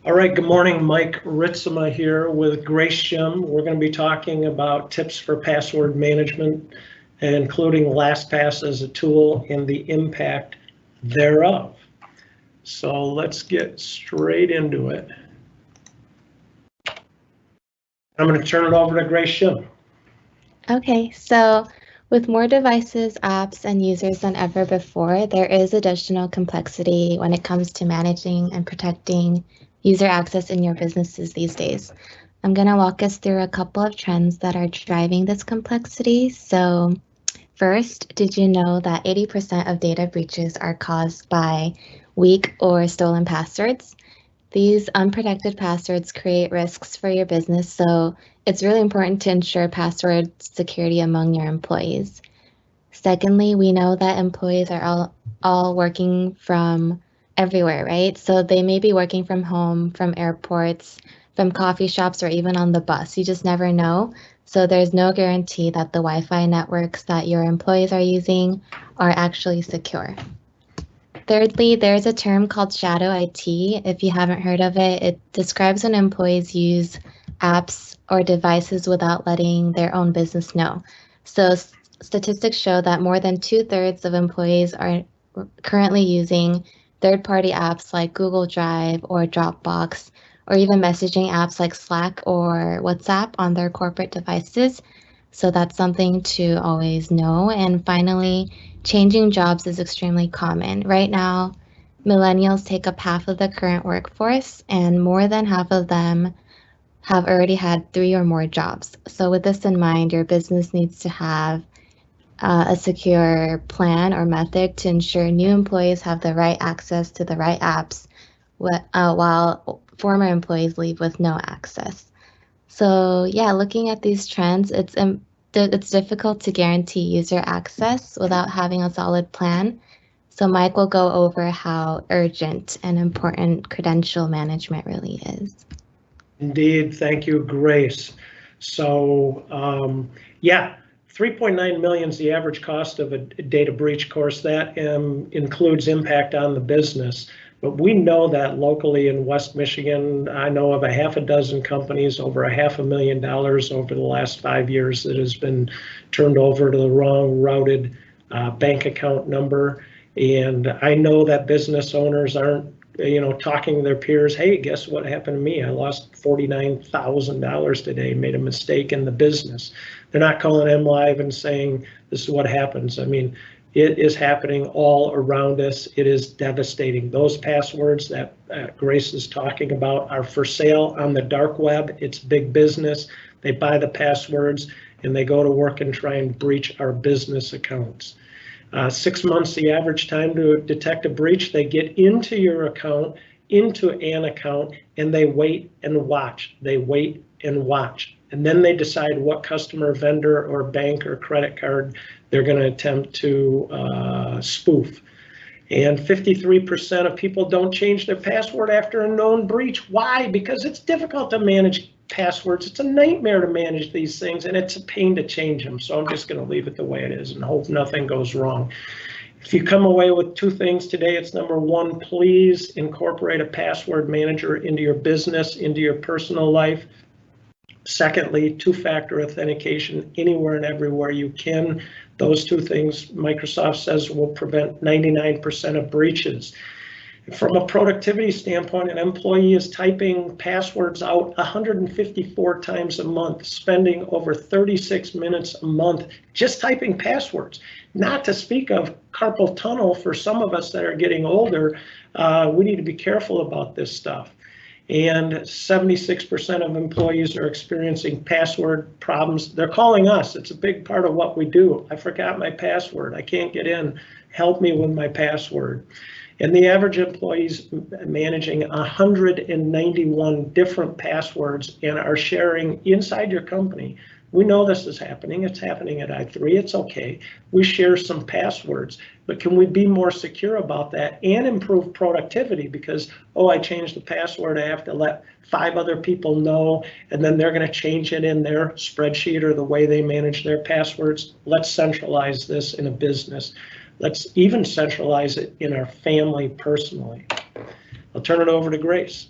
All right, good morning. Mike Ritzema here with Grace Jim. We're going to be talking about tips for password management, including LastPass as a tool and the impact thereof. So let's get straight into it. I'm going to turn it over to Grace Jim. Okay, so with more devices, apps, and users than ever before, there is additional complexity when it comes to managing and protecting user access in your businesses these days. I'm going to walk us through a couple of trends that are driving this complexity. So, first, did you know that 80% of data breaches are caused by weak or stolen passwords? These unprotected passwords create risks for your business, so it's really important to ensure password security among your employees. Secondly, we know that employees are all working from everywhere, right? So they may be working from home, from airports, from coffee shops, or even on the bus. You just never know. So there's no guarantee that the Wi-Fi networks that your employees are using are actually secure. Thirdly, there's a term called shadow IT. If you haven't heard of it, it describes when employees use apps or devices without letting their own business know. So statistics show that more than 2/3 of employees are currently using third-party apps like Google Drive or Dropbox, or even messaging apps like Slack or WhatsApp on their corporate devices. So that's something to always know. And finally, changing jobs is extremely common. Right now, millennials take up half of the current workforce, and more than half of them have already had 3 or more jobs. So, with this in mind, your business needs to have a secure plan or method to ensure new employees have the right access to the right apps while former employees leave with no access. So yeah, looking at these trends, it's difficult to guarantee user access without having a solid plan. So Mike will go over how urgent and important credential management really is. Indeed, thank you, Grace. So, yeah, 3.9 million is the average cost of a data breach. Of course, that includes impact on the business. But we know that locally in West Michigan, I know of a half a dozen companies, over $500,000 over the last 5 years that has been turned over to the wrong routed bank account number. And I know that business owners aren't talking to their peers, hey, guess what happened to me? I lost $49,000 today, made a mistake in the business. They're not calling M Live and saying, this is what happens. I mean, it is happening all around us. It is devastating. Those passwords that Grace is talking about are for sale on the dark web. It's big business. They buy the passwords and they go to work and try and breach our business accounts. 6 months, the average time to detect a breach. They get into your account, into an account, and they wait and watch. They wait and watch. And then they decide what customer, vendor, or bank or credit card they're going to attempt to spoof. And 53% of people don't change their password after a known breach. Why? Because it's difficult to manage passwords. It's a nightmare to manage these things, and it's a pain to change them. So I'm just going to leave it the way it is and hope nothing goes wrong. If you come away with 2 things today, it's number 1, please incorporate a password manager into your business, into your personal life. Secondly, 2-factor authentication anywhere and everywhere you can. Those 2 things, Microsoft says, will prevent 99% of breaches. From a productivity standpoint, an employee is typing passwords out 154 times a month, spending over 36 minutes a month just typing passwords. Not to speak of carpal tunnel for some of us that are getting older. We need to be careful about this stuff. And 76% of employees are experiencing password problems. They're calling us. It's a big part of what we do. I forgot my password. I can't get in. Help me with my password. And the average employee is managing 191 different passwords and are sharing inside your company. We know this is happening. It's happening at i3. It's okay. We share some passwords, but can we be more secure about that and improve productivity? Because, oh, I changed the password. I have to let 5 other people know, and then they're going to change it in their spreadsheet or the way they manage their passwords. Let's centralize this in a business. Let's even centralize it in our family personally. I'll turn it over to Grace.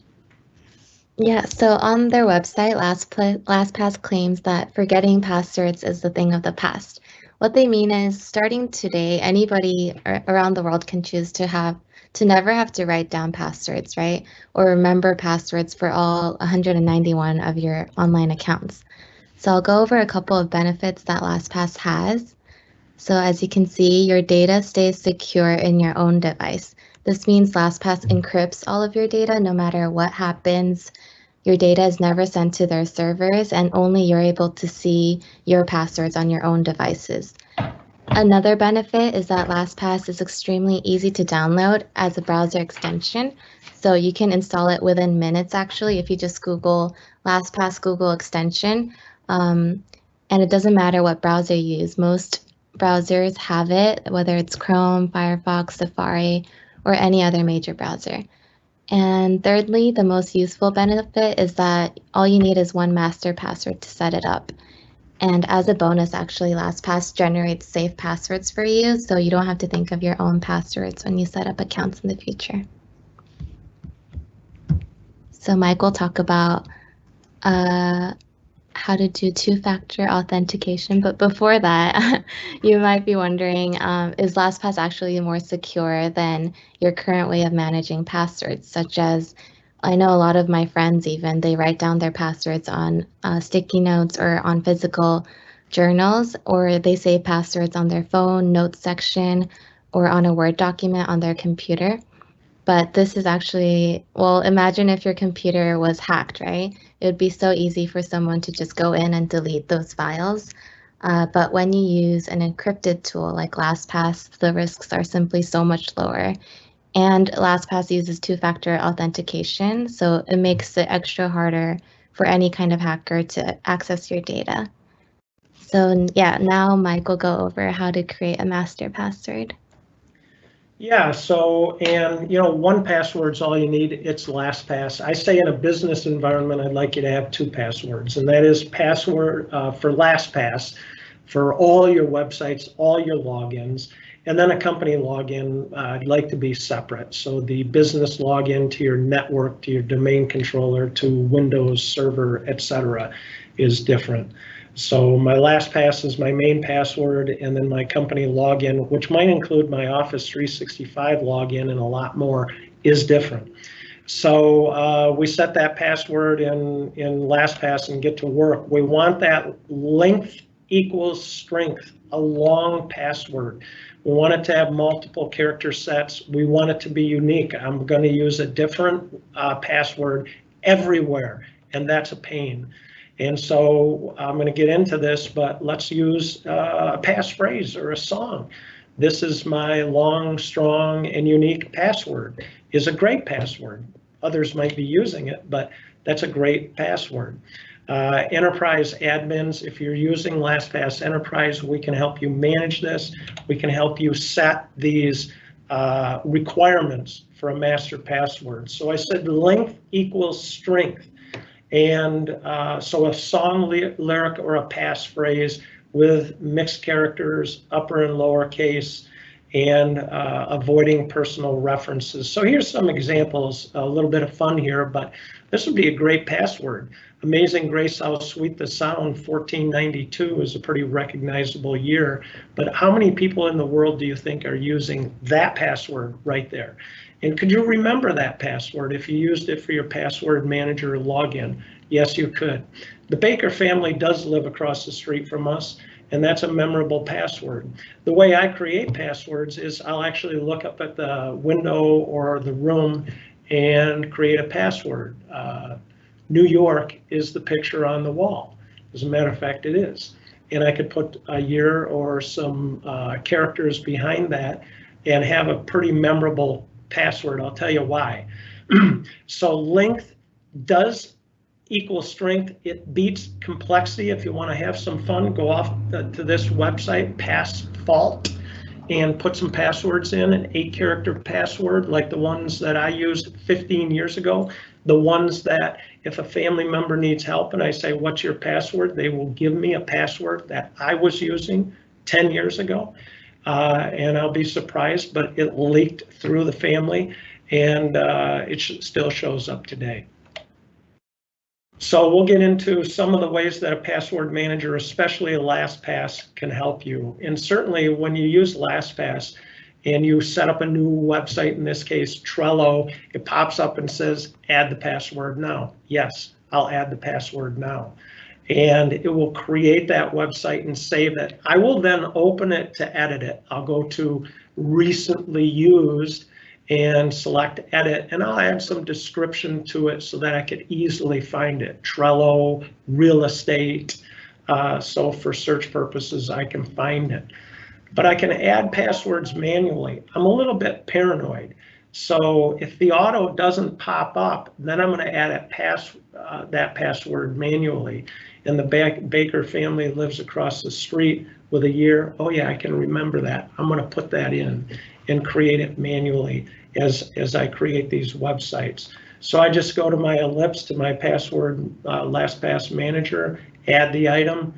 Yeah, so on their website, LastPass claims that forgetting passwords is the thing of the past. What they mean is, starting today, anybody around the world can choose to never have to write down passwords, right? Or remember passwords for all 191 of your online accounts. So I'll go over a couple of benefits that LastPass has. So as you can see, your data stays secure in your own device. This means LastPass encrypts all of your data no matter what happens. Your data is never sent to their servers, and only you're able to see your passwords on your own devices. Another benefit is that LastPass is extremely easy to download as a browser extension. So you can install it within minutes, actually, if you just Google LastPass Google extension. And it doesn't matter what browser you use. Most browsers have it, whether it's Chrome, Firefox, Safari, or any other major browser. And thirdly, the most useful benefit is that all you need is one master password to set it up. And as a bonus, actually, LastPass generates safe passwords for you, so you don't have to think of your own passwords when you set up accounts in the future. So Mike will talk about how to do two-factor authentication. But before that, you might be wondering, is LastPass actually more secure than your current way of managing passwords, such as I know a lot of my friends even, they write down their passwords on sticky notes or on physical journals, or they save passwords on their phone, notes section, or on a Word document on their computer. But this is actually, well, imagine if your computer was hacked, right? It would be so easy for someone to just go in and delete those files. But when you use an encrypted tool like LastPass, the risks are simply so much lower. And LastPass uses two-factor authentication, so it makes it extra harder for any kind of hacker to access your data. So yeah, now Mike will go over how to create a master password. Yeah, so, and one password's all you need. It's LastPass. I say in a business environment, I'd like you to have two passwords, and that is password for LastPass for all your websites, all your logins, and then a company login. I'd like to be separate. So the business login to your network, to your domain controller, to Windows Server, etc., is different. So my LastPass is my main password, and then my company login, which might include my Office 365 login and a lot more, is different. So we set that password in LastPass and get to work. We want that length equals strength, a long password. We want it to have multiple character sets. We want it to be unique. I'm going to use a different password everywhere, and that's a pain. And so I'm going to get into this, but let's use a passphrase or a song. This is my long, strong, and unique password. Is a great password. Others might be using it, but that's a great password. Enterprise admins, if you're using LastPass Enterprise, we can help you manage this. We can help you set these requirements for a master password. So I said length equals strength. And so a song lyric or a passphrase with mixed characters, upper and lower case, and avoiding personal references. So here's some examples, a little bit of fun here, but this would be a great password. Amazing Grace, how sweet the sound, 1492 is a pretty recognizable year, but how many people in the world do you think are using that password right there? And could you remember that password if you used it for your password manager login? Yes, you could. The Baker family does live across the street from us, and that's a memorable password. The way I create passwords is I'll actually look up at the window or the room and create a password. New York is the picture on the wall. As a matter of fact, it is. And I could put a year or some characters behind that and have a pretty memorable password. I'll tell you why. So length does equal strength. It beats complexity. If you want to have some fun, go off to this website, Passfault, and put some passwords in, an 8-character password like the ones that I used 15 years ago. The ones that if a family member needs help and I say, what's your password? They will give me a password that I was using 10 years ago. And I'll be surprised, but it leaked through the family, and it still shows up today. So we'll get into some of the ways that a password manager, especially a LastPass, can help you. And certainly when you use LastPass and you set up a new website, in this case Trello, it pops up and says, add the password now. Yes, I'll add the password now. And it will create that website and save it. I will then open it to edit it. I'll go to recently used and select edit, and I'll add some description to it so that I could easily find it. Trello, real estate, so for search purposes I can find it. But I can add passwords manually. I'm a little bit paranoid. So if the auto doesn't pop up, then I'm going to add that password manually. And the Baker family lives across the street with a year. Oh yeah, I can remember that. I'm going to put that in and create it manually as I create these websites. So I just go to my ellipse to my password LastPass manager, add the item,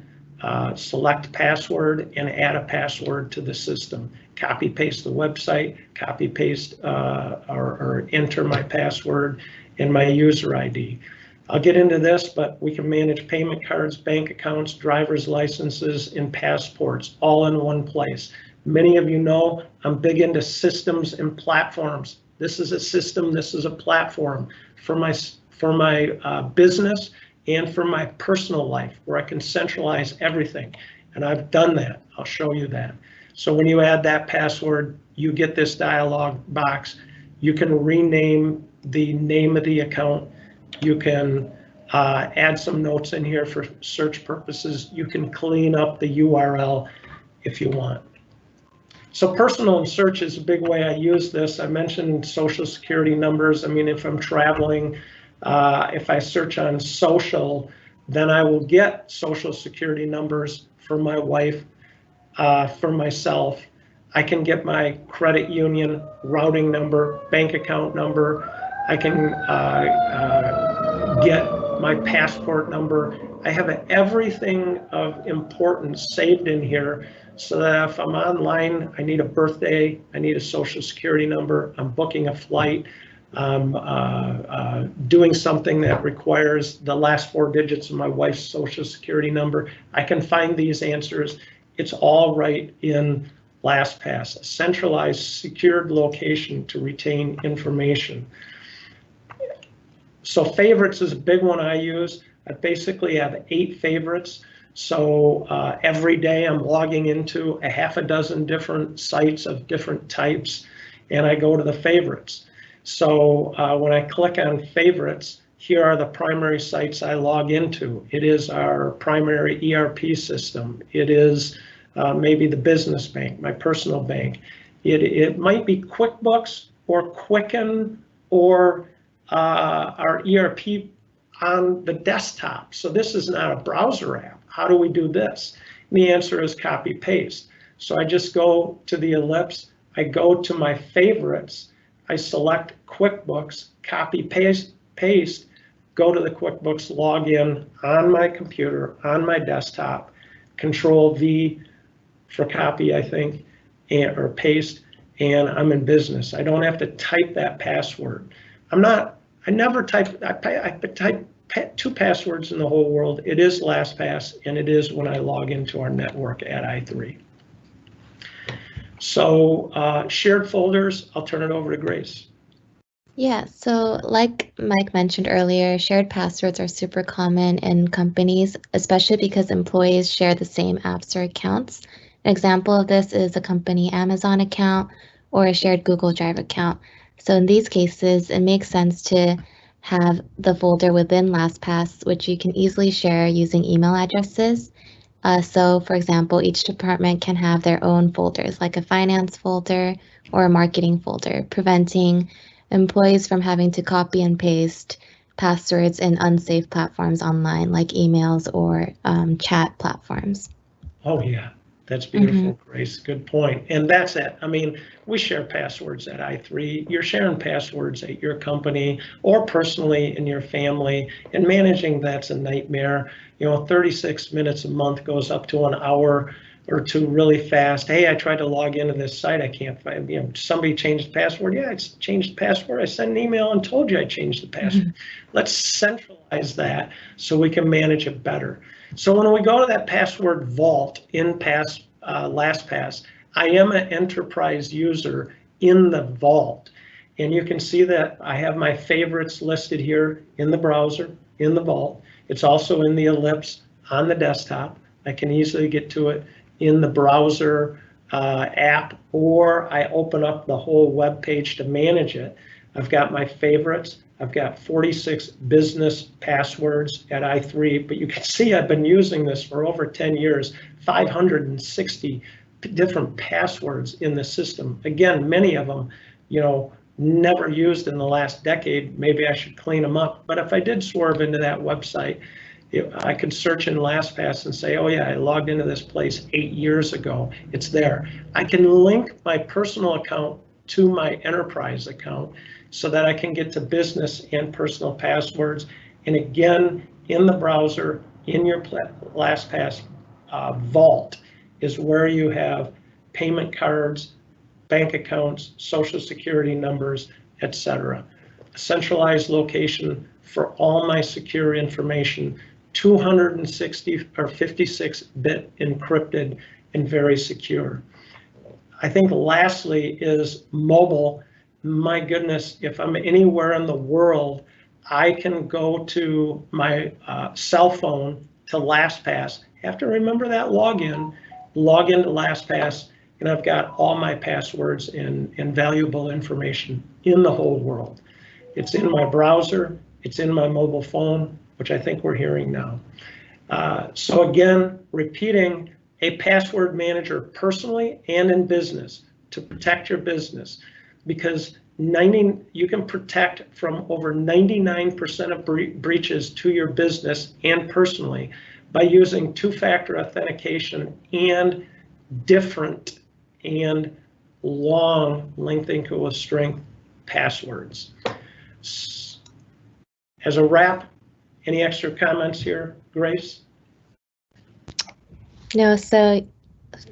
select password, and add a password to the system. Copy paste the website, copy paste or enter my password and my user ID. I'll get into this, but we can manage payment cards, bank accounts, driver's licenses, and passports all in one place. Many of you know I'm big into systems and platforms. This is a system, this is a platform for my business and for my personal life where I can centralize everything. And I've done that. I'll show you that. So when you add that password, you get this dialog box. You can rename the name of the account. You can add some notes in here for search purposes. You can clean up the URL if you want. So personal and search is a big way I use this. I mentioned social security numbers. I mean, if I'm traveling, if I search on social, then I will get social security numbers for my wife, for myself. I can get my credit union routing number, bank account number. I can get my passport number. I have everything of importance saved in here so that if I'm online, I need a birthday, I need a social security number, I'm booking a flight, doing something that requires the last 4 digits of my wife's social security number, I can find these answers. It's all right in LastPass, a centralized, secured location to retain information. So favorites is a big one I use. I basically have 8 favorites. So every day I'm logging into a half a dozen different sites of different types, and I go to the favorites. So when I click on favorites, here are the primary sites I log into. It is our primary ERP system. It is maybe the business bank, my personal bank. It might be QuickBooks or Quicken or our ERP on the desktop. So this is not a browser app. How do we do this? And the answer is copy paste. So I just go to the ellipse, I go to my favorites, I select QuickBooks, copy paste, go to the QuickBooks login on my computer, on my desktop, Control V for copy, I think, or paste, and I'm in business. I don't have to type that password. I never type, I type 2 passwords in the whole world. It is LastPass, and it is when I log into our network at i3. So shared folders, I'll turn it over to Grace. Yeah, so like Mike mentioned earlier, shared passwords are super common in companies, especially because employees share the same apps or accounts. An example of this is a company Amazon account or a shared Google Drive account. So in these cases, it makes sense to have the folder within LastPass, which you can easily share using email addresses. So for example, each department can have their own folders, like a finance folder or a marketing folder, preventing employees from having to copy and paste passwords in unsafe platforms online, like emails or chat platforms. Oh yeah, that's beautiful, Grace. Good point. And that's it. I mean, we share passwords at i3. You're sharing passwords at your company or personally in your family, and managing that's a nightmare. You know, 36 minutes a month goes up to an hour or two really fast. Hey, I tried to log into this site, I can't find, somebody changed the password. Yeah, it's changed the password. I sent an email and told you I changed the password. Let's centralize that so we can manage it better. So when we go to that password vault in LastPass, I am an enterprise user in the vault. And you can see that I have my favorites listed here in the browser, in the vault. It's also in the ellipse on the desktop. I can easily get to it in the browser app, or I open up the whole web page to manage it. I've got my favorites. I've got 46 business passwords at i3, but you can see I've been using this for over 10 years, 560 different passwords in the system. Again, many of them, never used in the last decade. Maybe I should clean them up. But if I did swerve into that website, I could search in LastPass and say, oh yeah, I logged into this place 8 years ago. It's there. I can link my personal account to my enterprise account so that I can get to business and personal passwords. And again, in the browser, in your LastPass vault is where you have payment cards, bank accounts, social security numbers, etc. A centralized location for all my secure information, 260 or 56-bit encrypted and very secure. I think lastly is mobile. My goodness, if I'm anywhere in the world, I can go to my cell phone to LastPass. I have to remember that login, log into LastPass, and I've got all my passwords and valuable information in the whole world. It's in my browser, it's in my mobile phone, which I think we're hearing now. So again, repeating, a password manager personally and in business to protect your business, because you can protect from over 99% of breaches to your business and personally by using two-factor authentication and different and long length equal strength passwords. As a wrap, any extra comments here, Grace? No, so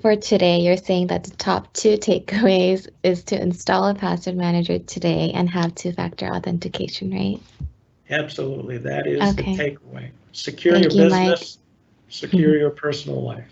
for today, you're saying that the top 2 takeaways is to install a password manager today and have two-factor authentication, right? Absolutely, that is the takeaway. Secure Thank your you, business, Mike. secure your personal life.